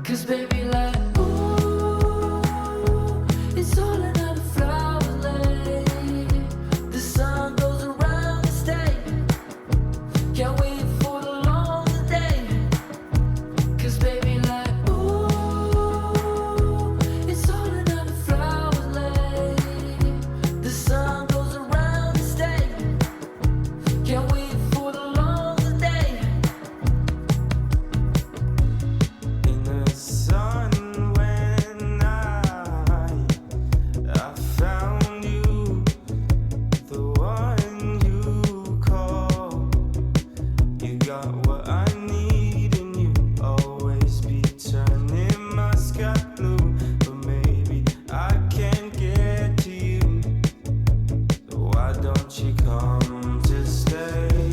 'Cause baby, like, ooh, it's all another flower lay. The sun goes around the state. Can't wait for the long day. 'Cause baby, like, ooh, it's all another flower lay. The sun goes around the state. Can't wait for the long day. In the sun when I found you, the one you call. You got what I need in you. Always be turning my sky blue, but maybe I can't get to you. So why don't you come to stay?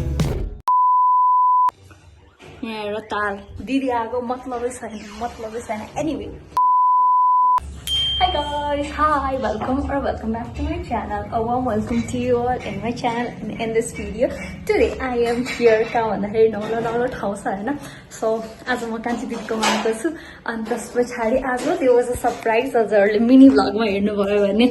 यहाँ हेर ताल दिदी आएको मतलबै छैन anyway Hi guys, hi, welcome back to my channel. A warm welcome to you all in my channel and in this video. Today I am here कहाँ भन्दाखेरि नौलो ठाउँ छ हैन. So आज म कान्छी दिदीकोमा आएको छु अनि त्यस पछाडि आज त्यो वाज अ सरप्राइज. हजुरहरूले मिनी भ्लगमा हेर्नुभयो भने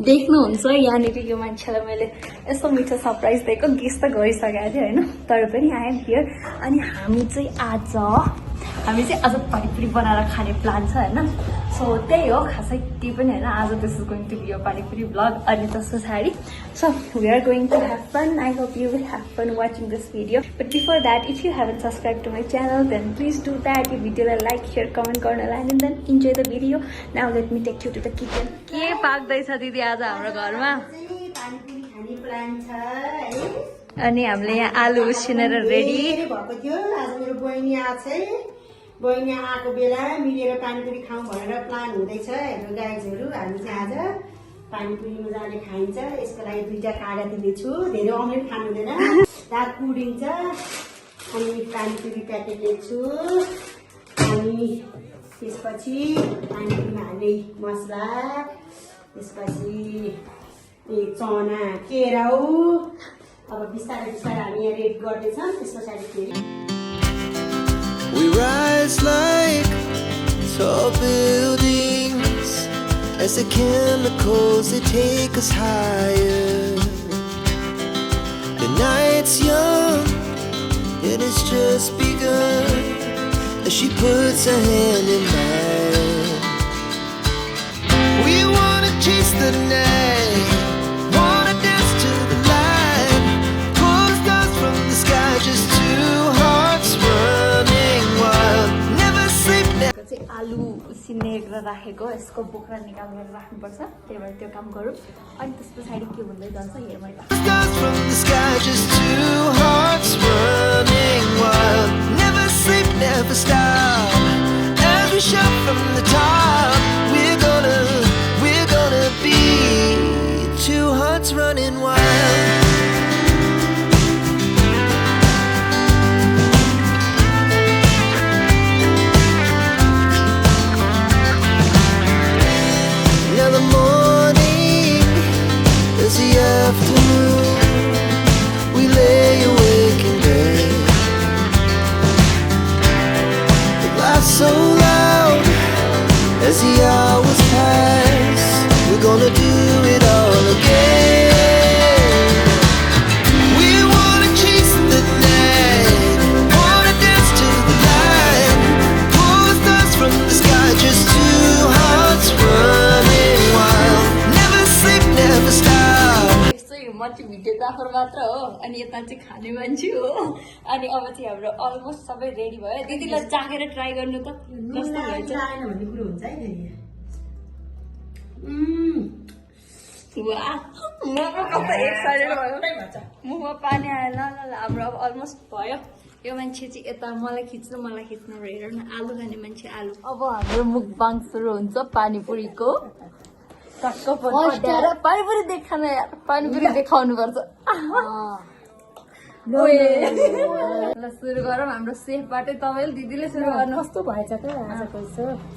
देख्नुहुन्छ यहाँनिर यो मान्छेलाई मैले यस्तो मिठो सरप्राइज दिएको. गेस त गरिसकेको थिएँ हैन, तर पनि आई एम हियर. अनि हामी चाहिँ आज पानीपुरी बनाएर खाने प्लान छ हैन. सो त्यही हो खासै त्यही पनि हैन. आज this is going to be a panipuri vlog. अनि त्यस पछाडि so we are going to have fun. I hope you will have fun watching this video. But before that if you haven't subscribe to my channel then please do that. यो भिडियोलाई like share comment गर्नलाई and then enjoy the video. Now let me take you to the kitchen. के पाक्दैछ दिदी आज हाम्रो घरमा? पानीपुरी खाने प्लान छ है. अनि हामीले यहाँ आलु उसिनेर रेडी भएको थियो. आज मेरो बहिनी आएको छ. बहिनी आएको बेला मिलेर पानीपुरी खाउँ भनेर प्लान हुँदैछ. हेर्नु गाइजहरू, हामी चाहिँ आज पानीपुरी मजाले खाइन्छ. यसको लागि 2टा काँडा दिँदैछु. धेरै अमलेट खानु हुँदैन, दाग कुडिन्छ. अनि पानीपुरी प्याकेट ल्याउँछु. अनि त्यसपछि पानीपुरीमा हाल्ने मसला, त्यसपछि चना केराउ. अब बिस्तारै हामी यहाँ रेडी गर्दैछौँ. त्यस पछाडि फेरि We rise like tall buildings as the chemicals they take us higher. The night's young and it's just begun as she puts her hand in mine. We wanna chase the night, wanna dance to the light, pull stars from the sky, just two hearts running wild, never sleep. चाहिँ आलु उसिनेर राखेको. यसको बोक्रा निकालेर राख्नुपर्छ. त्यही भएर त्यो काम गरौँ. अनि त्यस पछाडि के हुँदै जान्छ हेरौँ. Stars from the sky, just two hearts running wild, never sleep, never stop. As we shout from the top, we're gonna be two hearts running wild. Now the morning is the afternoon. We lay awake in bed. The laughs so loud as the hours pass. We're gonna do it all again. We wanna chase the night, wanna dance to the light, pull stars from the sky, just two hearts running wild, never sleep, never stop. म चाहिँ videographer मात्र हो अनि यता चाहिँ खाने मान्छे हो. अनि अब चाहिँ हाम्रो अलमोस्ट सबै रेडी भयो. दिदीलाई चाखेर ट्राई गर्नु त कस्तो भएछ? आएन भन्ने कुरो हुन्छ है फेरि. वाह, म कस्तो एक्साइटेड भयो. मुखमा पानी आयो. ल हाम्रो अब अलमोस्ट भयो. यो मान्छे चाहिँ यता मलाई खिच्नु हेर न. आलु खाने मान्छे आलु. अब हाम्रो मुखबाङ सुरु हुन्छ पानीपुरीको. पानीपुरी देखाउन यार, पानीपुरी देखाउनु पर्छ. ल सुरु गरौँ. हाम्रो सेफबाटै तपाईँले दिदीले सुरु गर्नु. कस्तो भएछ त आजको?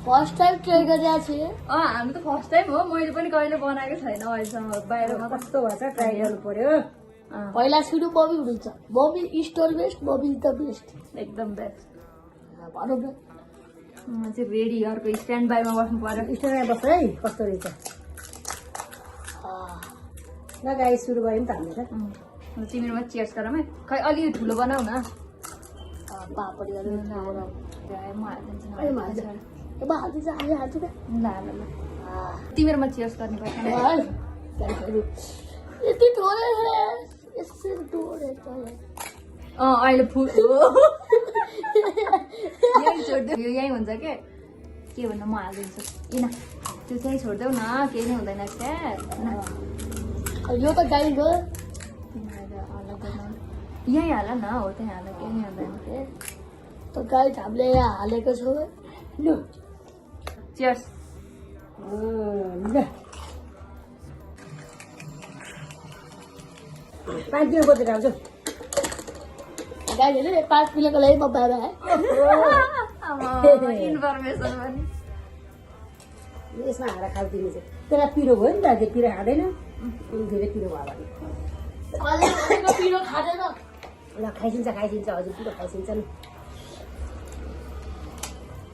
फर्स्ट टाइम ट्राई गरेको छु. हामी त फर्स्ट टाइम हो. मैले पनि कहिले बनाएको छैन अहिलेसम्म. बाहिरमा कस्तो भएछ ट्राई गर्नु पर्यो. पहिला सुरु बबी हुन्छ. Bobby store best, Bobby the best, एकदम बेस्ट. भनौँ न. म चाहिँ रेडी अर्को स्ट्यान्ड बाईमा बस्नु पर्यो स्टोरमा बस्छ है कस्तो रहेछ ल गाई सुरु गऱ्यो नि त हामीले त तिमीहरूमा चियर्स गरौँ है खै अलि ठुलो बनाऊ न पापडीहरू म हालिदिन्छु अहिले म हाल्छु। अब हाल्दैछ हाल्छु क्या ल ल ल तिमीहरूमा चियर्स गर्नुपर्छ यति ठोरे यसरी ठोरे अहिले फुल यहीँ छोडिदेऊ यहीँ हुन्छ के भन्दा म हालिदिन्छु किन त्यो चाहिँ छोडिदेऊ न केही नै हुँदैन क्या यो त गाई गयो यहीँ हाल न हो त्यहीँ हाल केही नै हुँदैन के त गाई हामीले यहाँ हालेको छौँ लु चियर्स ल पानी पिउनु पर्छ आउँछु गाईहरूले 5 किलोको लागि म बाबा है इन्फर्मेसन पनि यसमा हालेर खाइदिनु चाहिँ त्यसलाई पिरो भयो नि त त्यो पिरो खाँदैन धेरै पिरो भयो भने पिरो खाँदैन ल खाइदिन्छ हजुर पिरो खाइदिन्छ नि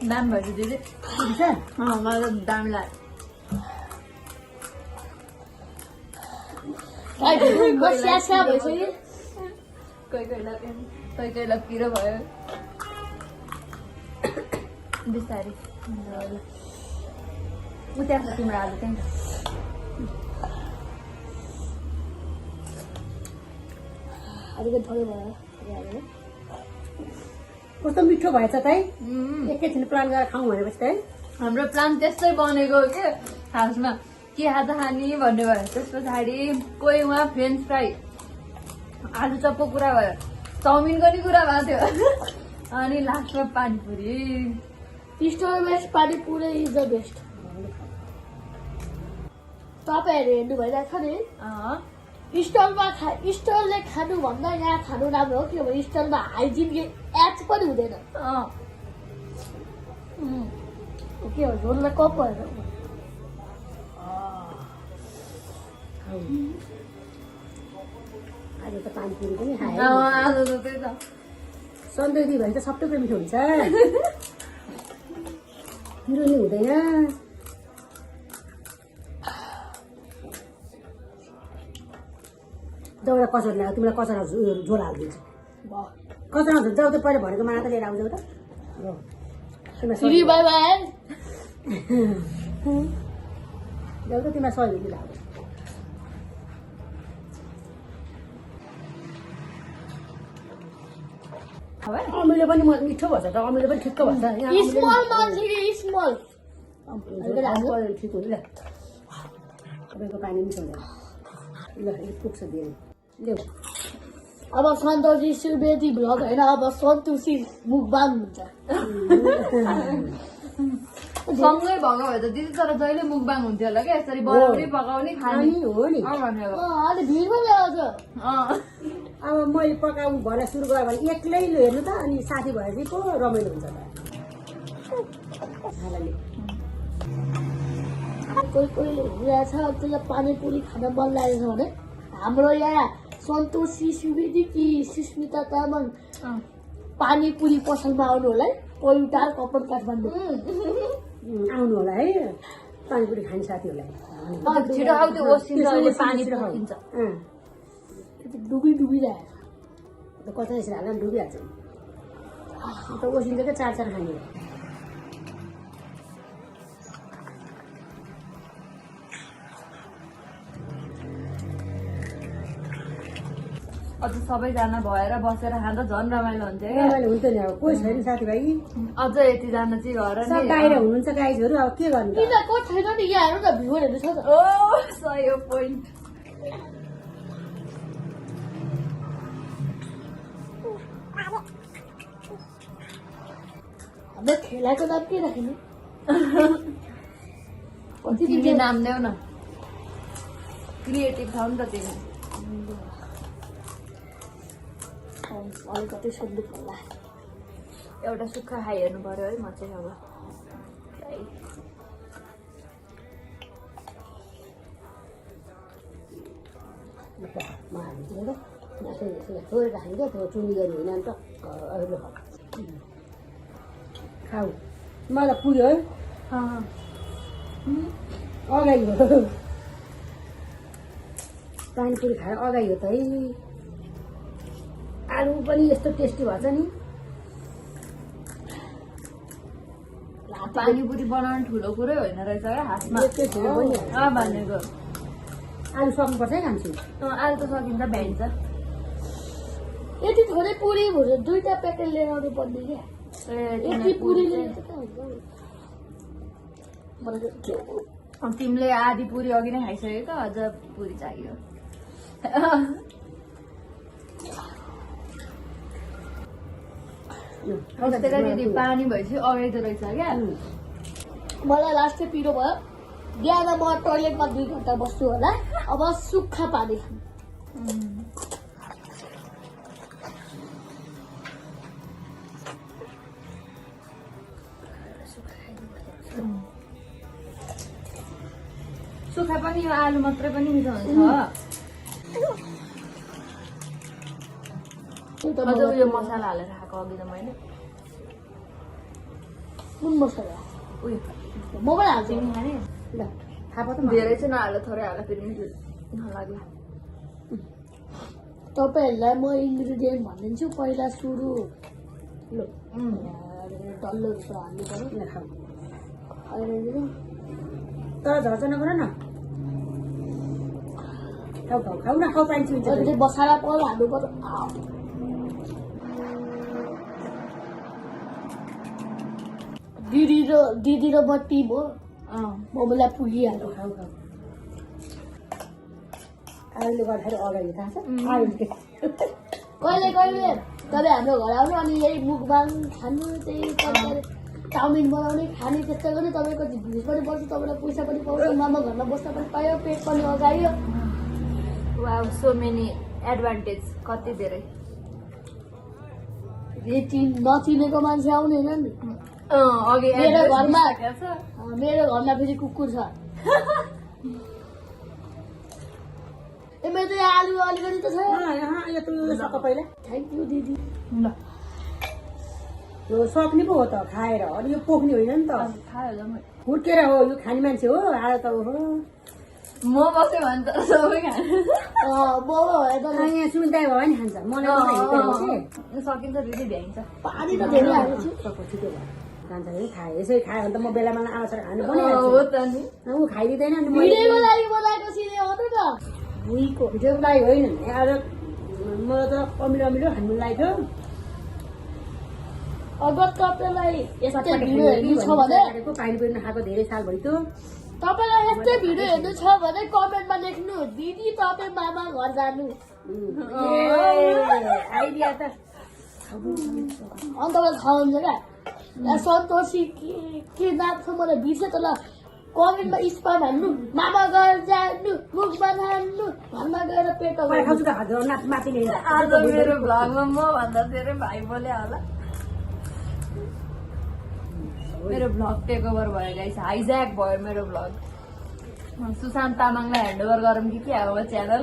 दाम भएछ दिदी हुन्छ मलाई त दाम लाग्यो स्या भइसक्यो कोही कोहीलाई पिरो भयो बिस्तारै उता तिम्रो आलु त्यही त अलिकति थोरै भयो कस्तो मिठो भएछ त है एकैछिन प्लान गरेर खाउँ भनेपछि त है हाम्रो प्लान त्यस्तै बनेको के खासमा के आज खाने भन्ने भयो त्यस पछाडि कोही उहाँ फ्रेन्च फ्राई आलु चपको कुरा भयो चाउमिनको नि कुरा भएको थियो अनि लास्टमा पानीपुरी स्टोरमा पानीपुरी इज द बेस्ट तपाईँहरू हेर्नु भइरहेको छ नि स्टलले खानुभन्दा यहाँ खानु राम्रो हो किनभने स्टलमा हाइजिनको एच पनि हुँदैन के हो झोललाई कप भएर आज त पानीपुरी पनि खाएँ आज त त्यही त सन्दुरी भने त सबै मिठो हुन्छ पिरो नि हुँदैन दौडा कचर ल्यायो तिमीलाई कचरा झोल हालिदिन्छु कचरा झोल जाऊ त पहिला भनेको माना त लिएर आउँछौ त श्री बाई बाई जाऊ त तिमीलाई सहयोग दिला अमिलो पनि मिठो भन्छ त अमिलो पनि ठिक्क भन्छ स्मल मान्छे स्मल ठिक हुन्छ ल तपाईँको पानी मिठो हुँदैन ल यो पुग्छ धेरै ल्याऊ अब सन्तोषी सुवेदी भ्लग होइन अब सन्तोषी मुखबाङ हुन्छ सँगै भएको भए त दिदी तर जहिले मुखबाङ हुन्थ्यो होला क्या यसरी बनाउने पकाउने खाने हो नि भनेको अहिले भिडमा ल्याउँछ अब मैले पकाउनु भएर सुरु गरेँ भने एक्लै हेर्नु त अनि साथी भएपछि पो रमाइलो हुन्छ त कोही कोहीले हेरिरहेछ त्यसलाई पानीपुरी खान मन लागेको छ भने हाम्रो यहाँ सन्तोषी सुवेदी कि सुस्मिता तामाङ पानीपुरी पसलमा आउनु होला है पहिटार कपन काठमाडौँ आउनु होला है पानीपुरी खाने साथीहरूलाई छिटो आउ त्यो ओसिन्छ अहिले पानी पकिन्छ डुबिरहेको कता यसरी हाल्दा पनि डुबिहाल्छ त ओसिन्छ क्या चार खाने अझ सबैजना भएर बसेर खाँदा झन् रमाइलो हुन्थ्यो क्या रमाइलो हुन्छ नि अब कोही छैन साथीभाइ अझ यतिजना चाहिँ घर सब बाहिर हुनुहुन्छ गाईहरू अब के गर्नु त? तिनीहरूको छैन नि यहाँ हेर्नु न भ्युहरू छ त ओ सही हो पोइन्ट हाम्रो खेलाको नाम के राख्ने तिमीले नाम देऊ न क्रिएटिभ छ नि त तिमी अलिकति सोध्नु पर्ला एउटा सुक्खा खाइ हेर्नु पर्यो है म चाहिँ अब छोडेर खान्छ त्यो चुनी गरी होइन नि त खाऊ मलाई पुग्यो है अगाडि हो पानीपुरी खाएर अगाडि हो त है आलु पनि यस्तो टेस्टी भएछ नि पानीपुरी बनाउनु ठुलो कुरै होइन रहेछ क्या हातमा यस्तै ठुलो पनि भनेको आलु सक्नुपर्छ है खान्छु आलु त सकिन्छ भ्याइन्छ यति थोरै पुरी भन्छ 2टा प्याकेट लिएर आउनु पर्ने क्या यति पुरी लिएर त कहाँ हुन्छ तिमीले आधी पुरी अघि नै खाइसक्यो त अझ पुरी चाहियो दिदी पानी भएपछि अगाडि त रहेछ क्या मलाई लास्टै पिरो भयो बिहान म टोइलेटमा 2 घन्टा बस्छु होला अब सुक्खा पानी खानु सुक्खा पनि यो आलु मात्रै पनि मिठो हुन्छ अझ उयो मसला हालेर खाएको अघि त मैले कुन मसला उयो म पनि हाल्छु तिमी खाने ल थाहा पाउँछ धेरै चाहिँ नहाल थोरै हाल फेरि मिठो नलाग्ला तपाईँहरूलाई म इन्ग्रिडियन्ट भनिदिन्छु पहिला सुरु ल डल्लो जस्तो हाल्नु पर्यो खाऊ अहिले तर झर्छ नगर न खाऊ खाऊ खाऊ न खाऊ पाइन्छ हुन्छ अहिले बसाला पहिला हाल्नु पर्यो दिदी र म टिम हो मलाई पुगिहाल्यो खाऊ खाऊ आलुले गर्दाखेरि अगाडि थाहा छ आलु कहिले कहिले तपाईँ हाम्रो घर आउनु अनि यही मुखबाङ खानु त्यही तरकारी चाउमिन बनाउने खाने त्यस्तो गर्नु तपाईँको भ्युज पनि बढ्छ तपाईँलाई पैसा पनि पाउँछ मामा घरमा बस्न पनि पायो पेट पनि अगायो वाउ सो मेनी एडभान्टेज कति धेरै नचिनेको मान्छे आउनेन नि अघि मेरो घरमा छ मेरो घरमा फेरि कुकुर छ मेरो त आलु अलिकति त छ यो त सक पहिला थ्याङ्क यू दिदी ल यो सक्ने पो हो त खाएर अनि यो पोख्ने होइन नि त खायो होला मैले हुर्केर हो यो खाने मान्छे हो आएर त हो म बस्यो भने त सबै खानु यहाँ सुन्दै भयो नि खान्छ मलाई सकिन्छ दिदी भ्याइन्छ पानी त धेरै हालेको छु छिटो भयो खान्छ है खायो यसरी खायो भने त म बेला बेला आवाज खानु पनि हो त नि ऊ खाइदिँदैन नि भिडियोको लागि बनाएको सिधै हो त भुइँको भिडियोको लागि होइन आज मलाई त अमिलो अमिलो खानु लाग्यो अगर तपाईँलाई यस्तै भिडियो हेर्नु छ भने पानीपुरी नखाएको धेरै साल भइतो तपाईँलाई यस्तै भिडियो हेर्नु छ भने कमेन्टमा लेख्नु दिदी तपाईँ मामा घर जानु आइडिया त अनि तपाईँलाई थाहा हुन्छ क्या सन्तोषी के नाम छ मलाई बिर्सेँ त ल कमेन्टमा स्पाम हान्नु मामा घर जानु मुखमा हान्नु घरमा गएर पेट खाउँछु त हजुर माथि नै आज मेरो भ्लगमा म भन्दा धेरै भाइ बोले होला मेरो भ्लग टेक ओभर भयो गाइस हाइज्याक भयो मेरो भ्लग सुशान्त तामाङलाई ह्यान्ड ओभर गरौँ कि के हो च्यानल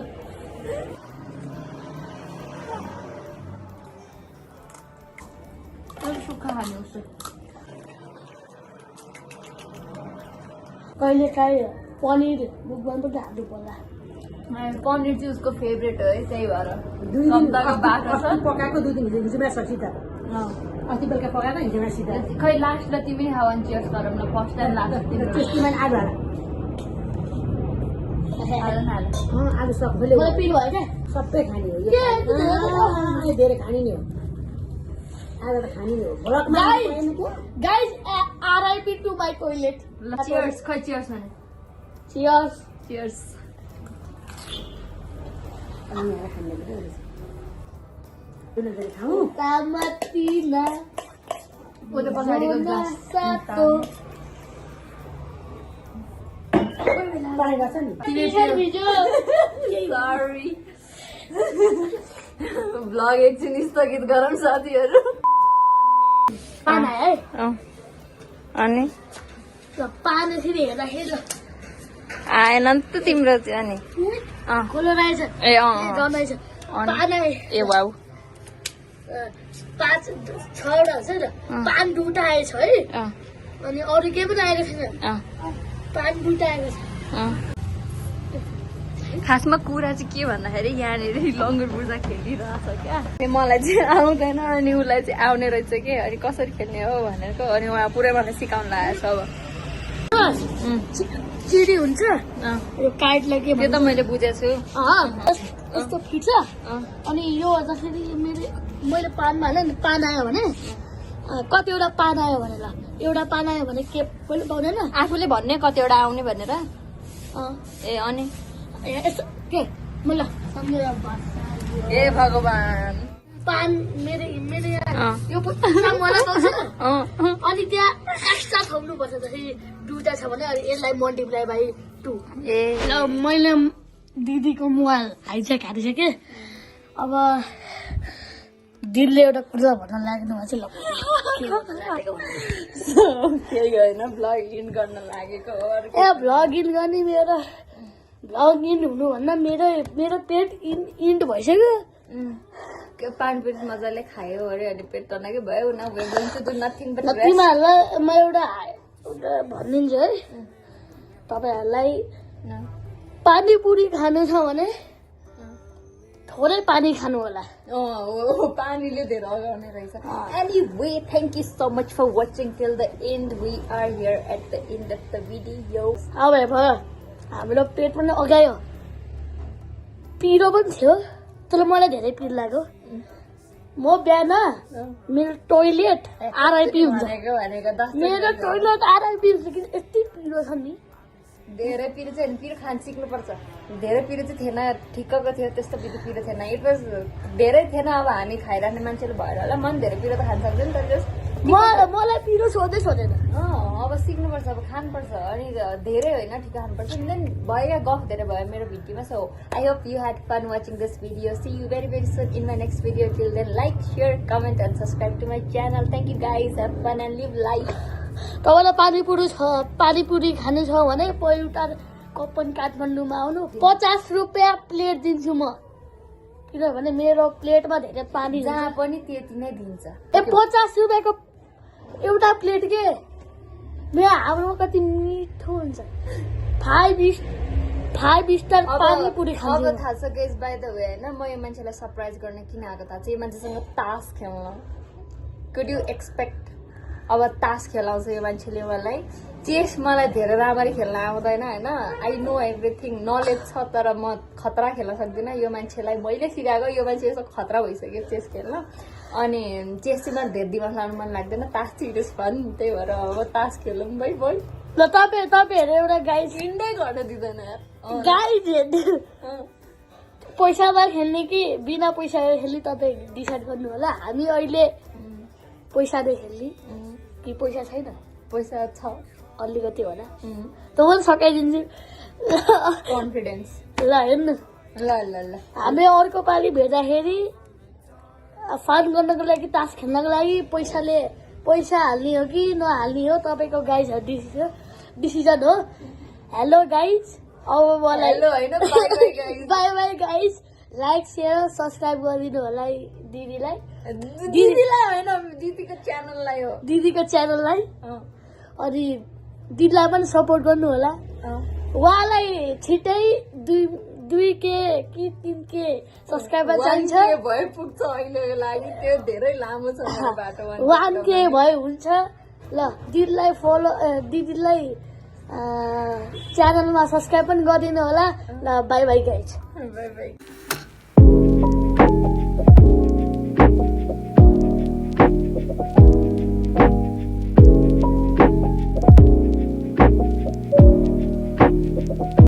सुक्खा खाने उसो कहिले काहीँ पनिर मुखमा पनि हाल्नु पर्ला पनिर चाहिँ उसको फेभरेट हो है त्यही भएर सप्ताहको बाटो छ पकाएको 2 दिन हिजो सित अस्ति बेलुका पकाएको हिजो सित खै लास्टमा तिमी नै खाऊ अनि चियर्स गरौँ न फर्स्ट टाइम लास्ट त्यसमा आलु आलु सब मलाई पिरो भयो क्या सबै खाने हो के यो धेरै खाने नै हो आज त खाने नै हो भ्लगमा guys RIP to my toilet cheers खै चियर्स भने चियर्स चियर्स खाऊ तामातिना उसले पछाडिको ग्लास सातो पानी गर्छ नि सरी भ्लग एकछिन स्थगित गरौँ साथीहरू पाना है अनि पाना फेरि हेर्दाखेरि आएन नि त तिम्रो चाहिँ अनि खोलो रहेछ ए गनाइछ पाना ए वाउ 5-6 वटा हुन्छ नि 5 दुटा आएछ है अनि अरू केही पनि आएको छैन पानी दुइटा आएको छ खासमा कुरा चाहिँ के भन्दाखेरि यहाँनिर लङ्गर पूजा खेलिरहेछ क्या मलाई चाहिँ आउँदैन अनि उसलाई चाहिँ आउने रहेछ कि अनि कसरी खेल्ने हो भनेर अनि उहाँ पुरै मलाई सिकाउनु लागेको छ अब चिडी हुन्छ यो काइटलाई के त्यो त मैले बुझेको छु यस्तो फिट्छ अनि यो जसरी मैले पानमा हालेँ नि पान आयो भने कतिवटा पान आयो भने ल एउटा पान आयो भने के पनि पाउँदैन आफूले भन्ने कतिवटा आउने भनेर ए अनि यस्तो के ल सम्झेर ए भगवान पान मेरो यो मलाई पाउँछ अनि त्यहाँ एक्स्ट्रा थप्नुपर्छ जसरी दुईटा छ भने अनि यसलाई मल्टिप्लाई बाई 2 ए ल मैले दिदीको मोबाइल हाइज्याक हारिसकेँ अब दिदीले एउटा कुरा भन्न लाग्नुमा चाहिँ केही होइन ब्लग इन गर्न लागेको ए भ्लग इन गर्ने मेरो भ्लग इन हुनुभन्दा मेरो पेट इन्ट भइसक्यो पानपुरी मजाले खायो अरे अनि पेट तनाकै भयो न नथिङ तिमीहरूलाई म एउटा भनिदिन्छु है तपाईँहरूलाई पानीपुरी खानु छ भने थोरै पानी खानु होला पानीले धेरै अगाउने रहेछ anyway thank you so much for watching till the end we are here at the end of the video अब भयो हाम्रो पेट पनि अगायो पिरो पनि थियो तर मलाई धेरै पिर लाग्यो म बिहान मेरो टोइलेट आरआइपी हुन्छ मेरो टोइलेट आरआइपी हुन्छ कि यति पिरो छ नि धेरै पिरो चाहिँ पिरो खान सिक्नुपर्छ धेरै पिरो चाहिँ थिएन ठिक्कको थियो त्यस्तो पिरो थिएन इट वाज धेरै थिएन अब हामी खाइराख्ने मान्छेले भएर होला मन धेरै पिरो त खान सक्दैन तर मलाई पिरो सोधेन अब सिक्नुपर्छ अब खानुपर्छ अनि धेरै होइन ठिक खानुपर्छ देन भयो गफ धेरै भयो मेरो भिडियोमा so I hope you had fun watching this video see you very very soon in my next video till then like share comment and subscribe to my channel thank you guys have fun and live life तपाईँलाई पानीपुरी खानु छ भने पहिला कपन काठमाडौँमा आउनु 50 रुपियाँ plate दिन्छु म किनभने मेरो प्लेटमा धेरै पानी जहाँ पनि त्यति नै दिन्छ ए 50 रुपियाँको एउटा प्लेट के मेरो हाम्रोमा कति मिठो हुन्छ 5 स्टार पानीपुरी खान्छ अब थाहा छ गेस बाई द वे होइन म यो मान्छेलाई सरप्राइज गर्न किन आएको थाहा छ यो मान्छेसँग तास खेल्न कुड यु एक्सपेक्ट अब तास खेलाउँछ यो मान्छेले मलाई चेस मलाई धेरै राम्ररी खेल्न आउँदैन होइन आई नो एभ्रिथिङ नलेज छ तर म खतरा खेल्न सक्दिनँ यो मान्छेलाई मैले सिकाएको यो मान्छे यसो खतरा भइसक्यो चेस खेल्न अनि चेस चाहिँ मलाई धेरै दिमाग लाउनु मन लाग्दैन तास चाहिँ इट इज फन त्यही भएर अब तास खेलौँ भाइ ल तपाईँहरू एउटा गाइड इन्डै गर्न दिँदैन गाइड पैसामा खेल्ने कि बिना पैसा खेल्ने तपाईँ डिसाइड गर्नु होला हामी अहिले पैसाले खेल्ने कि पैसा छैन पैसा छ अलिकति होला त पनि सकाइदिन्छु कन्फिडेन्स ल हेर्नु ल हामी अर्को पालि भेट्दाखेरि फन गर्नको लागि तास खेल्नको लागि पैसा हाल्ने हो कि नहाल्ने हो तपाईँको गाइजहरू डिसिजन हो हेलो गाइज अब मलाई by by guys like share subscribe गरिदिनु होला दिदीलाई होइन दिदीको च्यानललाई अनि दिदीलाई पनि सपोर्ट गर्नु होला उहाँलाई छिट्टै 2K कि 3K सब्सक्राइबर चाहिन्छ भए पुग्छ अहिलेको लागि त्यो धेरै लामो छ बाटो 1K भए हुन्छ ल दिदीलाई च्यानलमा सब्सक्राइब पनि गरिदिनु होला ल बाई बाई गाइज बाई